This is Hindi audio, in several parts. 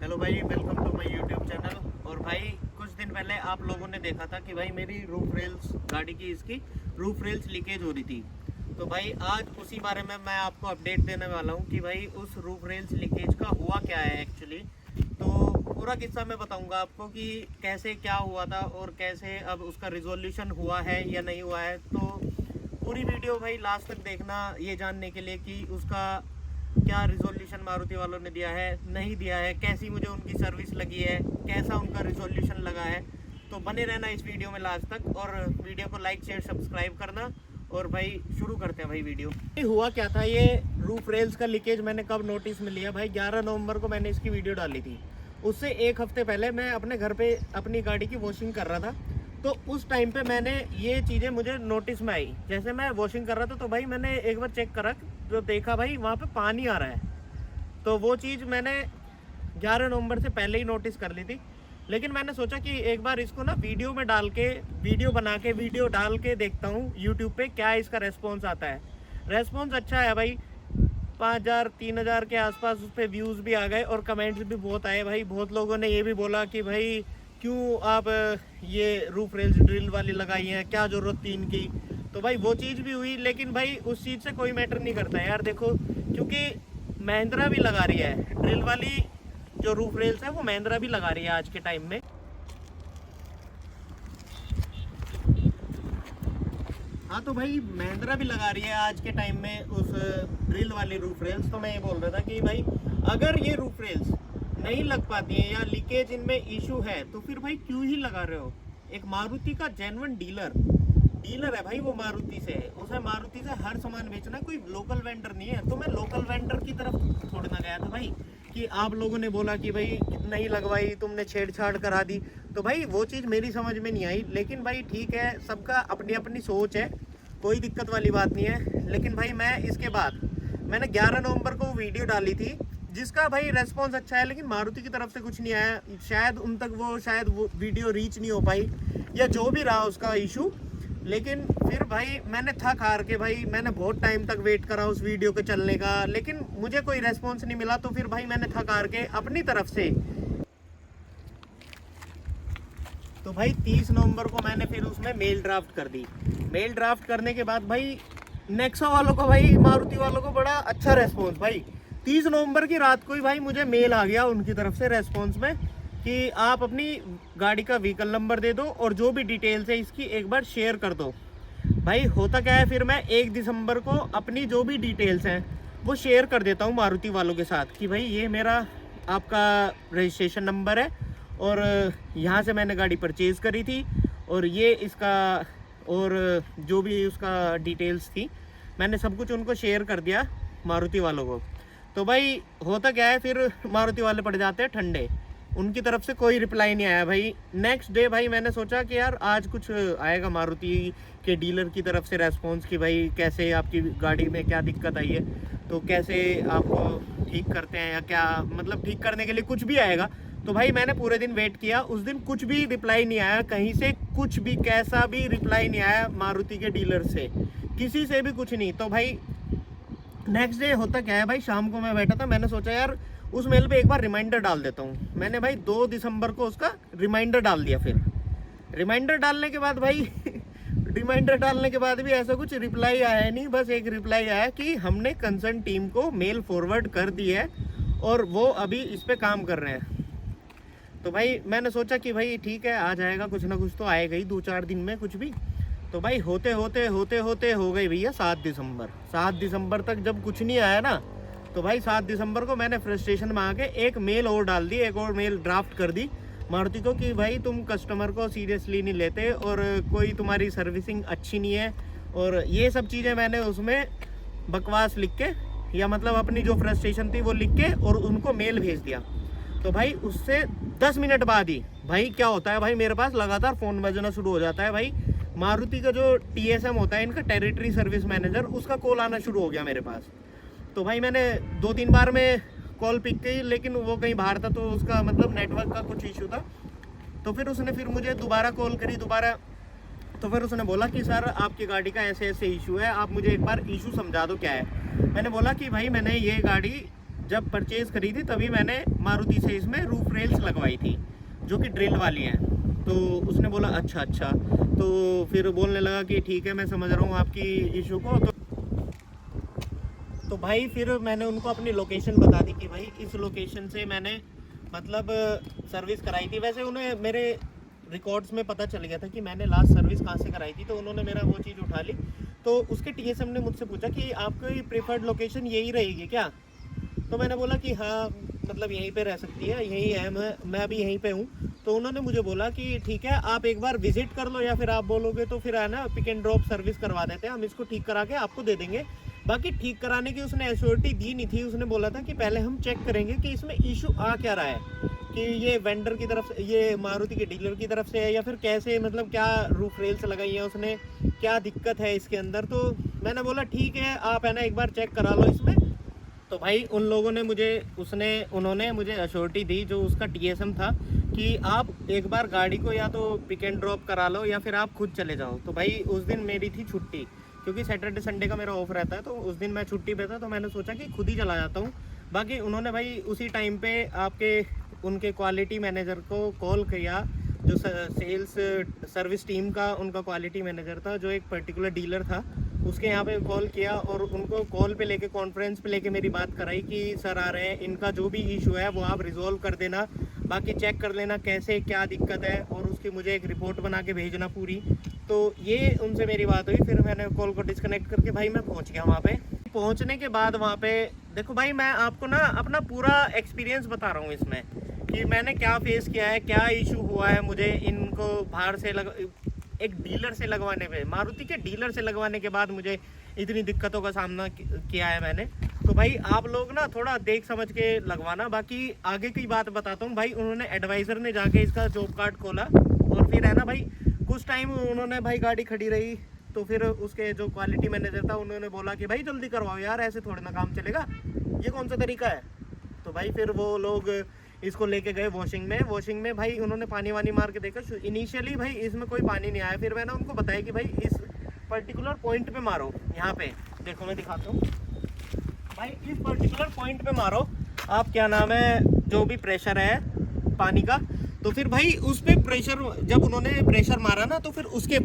हेलो भाई, welcome to my YouTube channel. और भाई कुछ दिन पहले आप लोगों ने देखा था कि भाई मेरी रूफ रेल्स गाड़ी की इसकी रूफ रेल्स लीकेज हो रही थी। तो भाई आज उसी बारे में मैं आपको अपडेट देने वाला हूँ कि भाई उस रूफ रेल्स लीकेज का हुआ क्या है एक्चुअली। तो पूरा किस्सा मैं बताऊँगा आपको कि कैसे क्या हुआ था और कैसे अब उसका रिजोल्यूशन हुआ है या नहीं हुआ है। तो पूरी वीडियो भाई लास्ट तक देखना ये जानने के लिए कि उसका क्या रिजोल्यूशन मारुति वालों ने दिया है, नहीं दिया है, कैसी मुझे उनकी सर्विस लगी है, कैसा उनका रिजोल्यूशन लगा है। तो बने रहना इस वीडियो में लास्ट तक और वीडियो को लाइक शेयर सब्सक्राइब करना। और भाई शुरू करते हैं भाई वीडियो। हुआ क्या था, ये रूफ रेल्स का लीकेज मैंने कब नोटिस में लिया भाई, 11 नवंबर को मैंने इसकी वीडियो डाली थी। उससे एक हफ्ते पहले मैं अपने घर पे अपनी गाड़ी की वॉशिंग कर रहा था। तो उस टाइम पे मैंने ये चीज़ें मुझे नोटिस में आई। जैसे मैं वॉशिंग कर रहा था तो भाई मैंने एक बार चेक करा, तो देखा भाई वहाँ पे पानी आ रहा है। तो वो चीज़ मैंने 11 नवंबर से पहले ही नोटिस कर ली थी। लेकिन मैंने सोचा कि एक बार इसको ना वीडियो में डाल के, वीडियो बना के, वीडियो डाल के देखता हूँ यूट्यूब पे क्या इसका रेस्पॉन्स आता है। रेस्पॉन्स अच्छा है भाई, 5000 3000 के आसपास उस पर व्यूज़ भी आ गए और कमेंट्स भी बहुत आए भाई। बहुत लोगों ने ये भी बोला कि भाई क्यों आप ये रूफ रेल्स ड्रिल वाली लगाई हैं, क्या ज़रूरत थी इनकी। तो भाई वो चीज़ भी हुई, लेकिन भाई उस चीज़ से कोई मैटर नहीं करता है यार। देखो, क्योंकि महिंद्रा भी लगा रही है ड्रिल वाली जो रूफ रेल्स है, वो महिंद्रा भी लगा रही है आज के टाइम में। हाँ तो भाई महिंद्रा भी लगा रही है आज के टाइम में उस ड्रिल वाली रूफ रेल्स। तो मैं ये बोल रहा था कि भाई अगर ये रूफ रेल्स नहीं लग पाती है या लीकेज इनमें इशू है तो फिर भाई क्यों ही लगा रहे हो। एक मारुति का जेन्युइन डीलर है भाई, वो मारुति से है, उसे मारुति से हर सामान बेचना, कोई लोकल वेंडर नहीं है। तो मैं लोकल वेंडर की तरफ थोड़ी ना गया था भाई कि आप लोगों ने बोला कि भाई नहीं लगवाई, तुमने छेड़छाड़ करा दी। तो भाई वो चीज़ मेरी समझ में नहीं आई। लेकिन भाई ठीक है, सबका अपनी अपनी सोच है, कोई दिक्कत वाली बात नहीं है। लेकिन भाई मैं इसके बाद मैंने 11 नवंबर को वीडियो डाली थी जिसका भाई रेस्पॉन्स अच्छा है, लेकिन मारुति की तरफ से कुछ नहीं आया। शायद उन तक वो वीडियो रीच नहीं हो पाई या जो भी रहा उसका इशू। लेकिन फिर भाई मैंने थक हार के भाई मैंने बहुत टाइम तक वेट करा उस वीडियो के चलने का, लेकिन मुझे कोई रेस्पॉन्स नहीं मिला। तो फिर भाई मैंने थक हार के अपनी तरफ से, तो भाई 30 नवंबर को मैंने फिर उसमें मेल ड्राफ्ट कर दी। मेल ड्राफ्ट करने के बाद भाई नेक्सा वालों को, भाई मारुति वालों को बड़ा अच्छा रेस्पॉन्स भाई। 30 नवंबर की रात को ही भाई मुझे मेल आ गया उनकी तरफ से रेस्पॉन्स में कि आप अपनी गाड़ी का व्हीकल नंबर दे दो और जो भी डिटेल्स है इसकी एक बार शेयर कर दो। भाई होता क्या है, फिर मैं 1 दिसंबर को अपनी जो भी डिटेल्स हैं वो शेयर कर देता हूँ मारुति वालों के साथ कि भाई ये मेरा आपका रजिस्ट्रेशन नंबर है और यहाँ से मैंने गाड़ी परचेज़ करी थी और ये इसका और जो भी उसका डिटेल्स थी मैंने सब कुछ उनको शेयर कर दिया मारुति वालों को। तो भाई होता क्या है, फिर मारुति वाले पड़ जाते हैं ठंडे, उनकी तरफ से कोई रिप्लाई नहीं आया भाई। नेक्स्ट डे भाई मैंने सोचा कि यार आज कुछ आएगा मारुति के डीलर की तरफ से रेस्पॉन्स कि भाई कैसे आपकी गाड़ी में क्या दिक्कत आई है, तो कैसे आपको ठीक करते हैं या क्या, मतलब ठीक करने के लिए कुछ भी आएगा। तो भाई मैंने पूरे दिन वेट किया, उस दिन कुछ भी रिप्लाई नहीं आया कहीं से, कुछ भी कैसा भी रिप्लाई नहीं आया मारुति के डीलर से, किसी से भी कुछ नहीं। तो भाई नेक्स्ट डे होता क्या है भाई, शाम को मैं बैठा था, मैंने सोचा यार उस मेल पे एक बार रिमाइंडर डाल देता हूँ। मैंने भाई 2 दिसंबर को उसका रिमाइंडर डाल दिया। फिर रिमाइंडर डालने के बाद भाई रिमाइंडर डालने के बाद भी ऐसा कुछ रिप्लाई आया नहीं, बस एक रिप्लाई आया कि हमने कंसर्न टीम को मेल फॉरवर्ड कर दी है और वो अभी इस पे काम कर रहे हैं। तो भाई मैंने सोचा कि भाई ठीक है, आ जाएगा, कुछ ना कुछ तो आएगा ही 2-4 दिन में कुछ भी। तो भाई होते होते हो गई भैया 7 दिसंबर। 7 दिसंबर तक जब कुछ नहीं आया ना, तो भाई 7 दिसंबर को मैंने फ्रस्ट्रेशन में आके एक मेल और डाल दी, एक और मेल ड्राफ्ट कर दी मारुति को कि भाई तुम कस्टमर को सीरियसली नहीं लेते और कोई तुम्हारी सर्विसिंग अच्छी नहीं है। और ये सब चीज़ें मैंने उसमें बकवास लिख के, या मतलब अपनी जो फ्रस्ट्रेशन थी वो लिख के और उनको मेल भेज दिया। तो भाई उससे 10 मिनट बाद ही भाई क्या होता है भाई, मेरे पास लगातार फ़ोन बजना शुरू हो जाता है भाई। मारुति का जो TSM होता है, इनका टेरिटरी सर्विस मैनेजर, उसका कॉल आना शुरू हो गया मेरे पास। तो भाई मैंने 2-3 बार में कॉल पिक की, लेकिन वो कहीं बाहर था तो उसका मतलब नेटवर्क का कुछ इशू था। तो फिर उसने फिर मुझे दोबारा कॉल करी तो फिर उसने बोला कि सर आपकी गाड़ी का ऐसे ऐसे इशू है, आप मुझे एक बार इशू समझा दो क्या है। मैंने बोला कि भाई मैंने ये गाड़ी जब परचेज़ करी थी तभी मैंने मारुति से इसमें रूफ रेल्स लगवाई थी, जो कि ड्रिल वाली हैं। तो उसने बोला अच्छा अच्छा, तो फिर बोलने लगा कि ठीक है मैं समझ रहा हूँ आपकी इशू को। तो भाई फिर मैंने उनको अपनी लोकेशन बता दी कि भाई इस लोकेशन से मैंने मतलब सर्विस कराई थी। वैसे उन्हें मेरे रिकॉर्ड्स में पता चल गया था कि मैंने लास्ट सर्विस कहाँ से कराई थी, तो उन्होंने मेरा वो चीज़ उठा ली। तो उसके टीएसएम ने मुझसे पूछा कि आपकी प्रेफर्ड लोकेशन यही रहेगी क्या? तो मैंने बोला कि हाँ मतलब यहीं पे रह सकती है, यही है, मैं अभी यहीं पे हूँ। तो उन्होंने मुझे बोला कि ठीक है आप एक बार विजिट कर लो, या फिर आप बोलोगे तो फिर है ना पिक एंड ड्रॉप सर्विस करवा देते हैं, हम इसको ठीक करा के आपको दे देंगे। बाकी ठीक कराने की उसने एश्योरिटी दी नहीं थी। उसने बोला था कि पहले हम चेक करेंगे कि इसमें इशू आ क्या रहा है, कि ये वेंडर की तरफ से, ये मारुति के डीलर की तरफ से है, या फिर कैसे, मतलब क्या रूफ रेल्स लगाई है उसने, क्या दिक्कत है इसके अंदर। तो मैंने बोला ठीक है आप है ना एक बार चेक करा लो इसमें। तो भाई उन लोगों ने उन्होंने मुझे एश्योरिटी दी, जो उसका टीएसएम था, कि आप एक बार गाड़ी को या तो पिक एंड ड्रॉप करा लो या फिर आप खुद चले जाओ। तो भाई उस दिन मेरी थी छुट्टी, क्योंकि सैटरडे संडे का मेरा ऑफ रहता है, तो उस दिन मैं छुट्टी पे था। तो मैंने सोचा कि खुद ही चला जाता हूँ। बाकी उन्होंने भाई उसी टाइम पे उनके क्वालिटी मैनेजर को कॉल किया, जो सेल्स सर्विस टीम का उनका क्वालिटी मैनेजर था, जो एक पर्टिकुलर डीलर था, उसके यहाँ पे कॉल किया और उनको कॉल पे लेके, कॉन्फ्रेंस पे लेके मेरी बात कराई कि सर आ रहे हैं, इनका जो भी इशू है वो आप रिजॉल्व कर देना, बाकी चेक कर लेना कैसे क्या दिक्कत है, और उसकी मुझे एक रिपोर्ट बना के भेजना पूरी। तो ये उनसे मेरी बात हुई। फिर मैंने कॉल को डिस्कनेक्ट करके भाई मैं पहुँच गया वहाँ पे। पहुँचने के बाद वहाँ पे देखो भाई, मैं आपको ना अपना पूरा एक्सपीरियंस बता रहा हूँ इसमें, कि मैंने क्या फेस किया है, क्या इशू हुआ है मुझे इनको बाहर से एक डीलर से लगवाने पे, मारुति के डीलर से लगवाने के बाद मुझे इतनी दिक्कतों का सामना किया है मैंने। तो भाई आप लोग ना थोड़ा देख समझ के लगवाना। बाकी आगे की बात बताता हूँ भाई। उन्होंने एडवाइज़र ने जाके इसका जॉब कार्ड खोला, और फिर है ना भाई कुछ टाइम उन्होंने भाई गाड़ी खड़ी रही। तो फिर उसके जो क्वालिटी मैनेजर था, उन्होंने बोला कि भाई जल्दी करवाओ यार, ऐसे थोड़े ना काम चलेगा, ये कौन सा तरीका है। तो भाई फिर वो लोग इसको लेके गए वॉशिंग में भाई उन्होंने पानी वानी मार के देखा। इनिशियली भाई इसमें कोई पानी नहीं आया। फिर मैंने उनको बताया कि भाई इस पर्टिकुलर पॉइंट पे मारो, यहाँ पे देखो मैं दिखाता हूँ भाई, इस पर्टिकुलर पॉइंट पे मारो आप, क्या नाम है, जो भी प्रेशर है पानी का। तो फिर भाई उस पर प्रेशर, जब उन्होंने प्रेशर मारा ना, तो फिर उसके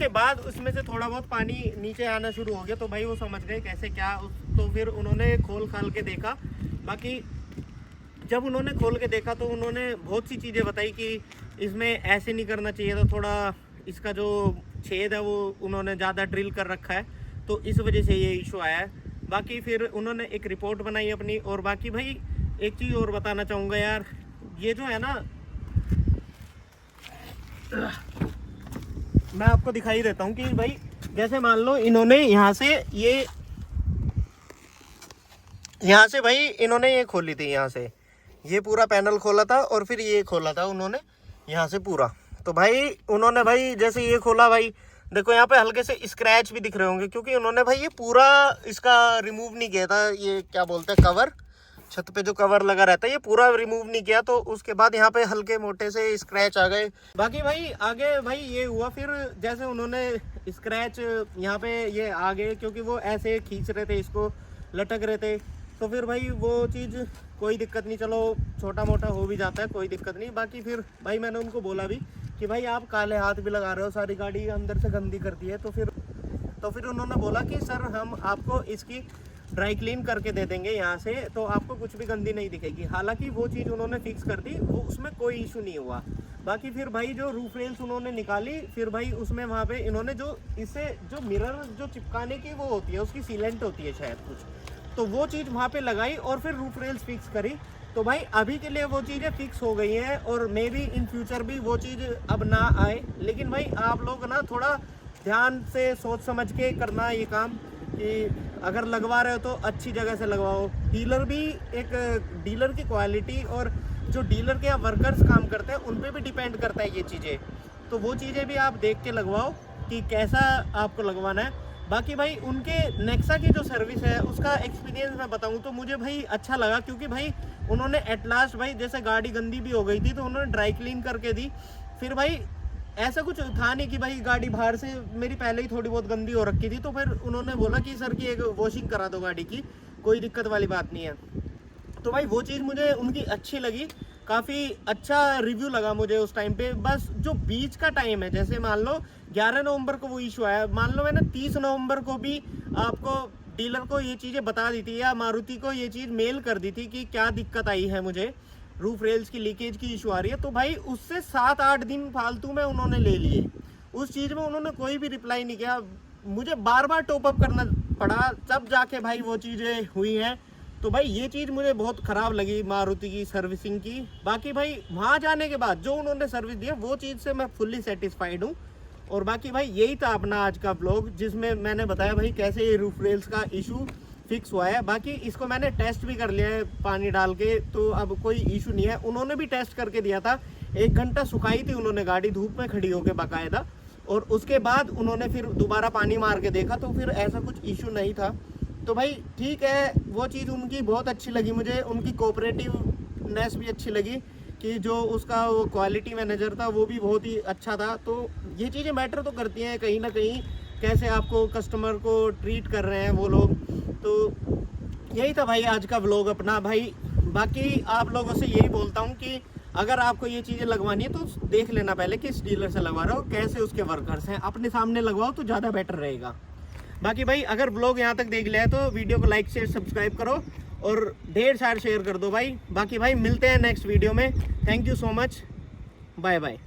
बाद उसमें से थोड़ा बहुत पानी नीचे आना शुरू हो गया। तो भाई वो समझ गए कैसे क्या। तो फिर उन्होंने खोल खाल के देखा। बाकी जब उन्होंने खोल के देखा तो उन्होंने बहुत सी चीज़ें बताई कि इसमें ऐसे नहीं करना चाहिए था, थोड़ा इसका जो छेद है वो उन्होंने ज़्यादा ड्रिल कर रखा है, तो इस वजह से ये इशू आया है। बाकी फिर उन्होंने एक रिपोर्ट बनाई अपनी। और बाकी भाई एक चीज़ और बताना चाहूँगा यार, ये जो है ना, मैं आपको दिखाई देता हूँ कि भाई जैसे मान लो इन्होंने यहाँ से भाई इन्होंने ये खोली थी, यहाँ से ये पूरा पैनल खोला था, और फिर ये खोला था उन्होंने यहाँ से पूरा। तो भाई उन्होंने भाई जैसे ये खोला, भाई देखो यहाँ पे हल्के से स्क्रैच भी दिख रहे होंगे, क्योंकि उन्होंने भाई ये पूरा इसका रिमूव नहीं किया था, ये क्या बोलते हैं कवर, छत पे जो कवर लगा रहता है, ये पूरा रिमूव नहीं किया। तो उसके बाद यहाँ पे हल्के मोटे से स्क्रैच आ गए। बाकी भाई आगे भाई ये हुआ, फिर जैसे उन्होंने स्क्रैच यहाँ पे ये आ गए, क्योंकि वो ऐसे खींच रहे थे, इसको लटक रहे थे। तो फिर भाई वो चीज़ कोई दिक्कत नहीं, चलो छोटा मोटा हो भी जाता है, कोई दिक्कत नहीं। बाकी फिर भाई मैंने उनको बोला भी कि भाई आप काले हाथ भी लगा रहे हो, सारी गाड़ी अंदर से गंदी कर दी है। तो फिर उन्होंने बोला कि सर हम आपको इसकी ड्राई क्लीन करके दे देंगे यहाँ से, तो आपको कुछ भी गंदी नहीं दिखेगी। हालांकि वो चीज़ उन्होंने फिक्स कर दी, वो उसमें कोई इशू नहीं हुआ। बाकी फिर भाई जो रूफ रेल्स उन्होंने निकाली, फिर भाई उसमें वहाँ पे इन्होंने जो इससे जो मिरर जो चिपकाने की वो होती है, उसकी सीलेंट होती है शायद कुछ, तो वो चीज़ वहाँ पे लगाई और फिर रूफ रेल्स फिक्स करी। तो भाई अभी के लिए वो चीज़ें फिक्स हो गई हैं, और मे बी इन फ्यूचर भी वो चीज़ अब ना आए। लेकिन भाई आप लोग ना थोड़ा ध्यान से सोच समझ के करना ये काम, कि अगर लगवा रहे हो तो अच्छी जगह से लगवाओ। डीलर भी, एक डीलर की क्वालिटी और जो डीलर के यहाँ वर्कर्स काम करते हैं उन पे भी डिपेंड करता है ये चीज़ें। तो वो चीज़ें भी आप देख के लगवाओ कि कैसा आपको लगवाना है। बाकी भाई उनके नेक्सा की जो सर्विस है उसका एक्सपीरियंस मैं बताऊं तो मुझे भाई अच्छा लगा, क्योंकि भाई उन्होंने एट लास्ट भाई जैसे गाड़ी गंदी भी हो गई थी तो उन्होंने ड्राई क्लीन करके दी। फिर भाई ऐसा कुछ था नहीं कि भाई गाड़ी बाहर से मेरी पहले ही थोड़ी बहुत गंदी हो रखी थी, तो फिर उन्होंने बोला कि सर की एक वॉशिंग करा दो गाड़ी की। कोई दिक्कत वाली बात नहीं है। तो भाई वो चीज़ मुझे उनकी अच्छी लगी, काफ़ी अच्छा रिव्यू लगा मुझे उस टाइम पे। बस जो बीच का टाइम है, जैसे मान लो 11 नवंबर को वो इशू आया, मान लो मैंने 30 नवंबर को भी आपको डीलर को ये चीज़ें बता दी थी या मारुति को ये चीज़ मेल कर दी थी कि क्या दिक्कत आई है, मुझे रूफ रेल्स की लीकेज की इशू आ रही है। तो भाई उससे 7-8 दिन फालतू में उन्होंने ले लिए, उस चीज़ में उन्होंने कोई भी रिप्लाई नहीं किया, मुझे बार बार टॉपअप करना पड़ा, तब जाके भाई वो चीज़ें हुई हैं। तो भाई ये चीज़ मुझे बहुत ख़राब लगी मारुति की सर्विसिंग की। बाकी भाई वहाँ जाने के बाद जो उन्होंने सर्विस दी है वो चीज़ से मैं फुल्ली सेटिस्फाइड हूँ। और बाकी भाई यही था अपना आज का ब्लॉग, जिसमें मैंने बताया भाई कैसे ये रूफ रेल्स का इशू फिक्स हुआ है। बाकी इसको मैंने टेस्ट भी कर लिया है पानी डाल के, तो अब कोई इशू नहीं है। उन्होंने भी टेस्ट करके दिया था, 1 घंटा सुखाई थी उन्होंने गाड़ी धूप में खड़ी होकर बाकायदा, और उसके बाद उन्होंने फिर दोबारा पानी मार के देखा तो फिर ऐसा कुछ इशू नहीं था। तो भाई ठीक है, वो चीज़ उनकी बहुत अच्छी लगी मुझे, उनकी कोऑपरेटिवनेस भी अच्छी लगी कि जो उसका वो क्वालिटी मैनेजर था वो भी बहुत ही अच्छा था। तो ये चीज़ें मैटर तो करती हैं कहीं ना कहीं, कैसे आपको कस्टमर को ट्रीट कर रहे हैं वो लोग। तो यही था भाई आज का व्लॉग अपना भाई। बाकी आप लोगों से यही बोलता हूँ कि अगर आपको ये चीज़ें लगवानी है तो देख लेना पहले किस डीलर से लगवा रहे हो, कैसे उसके वर्कर्स हैं, अपने सामने लगवाओ तो ज़्यादा बेटर रहेगा। बाकी भाई अगर ब्लॉग यहाँ तक देख लिया है तो वीडियो को लाइक शेयर सब्सक्राइब करो और ढेर सारा शेयर कर दो भाई। बाकी भाई मिलते हैं नेक्स्ट वीडियो में। Thank you so much, bye bye.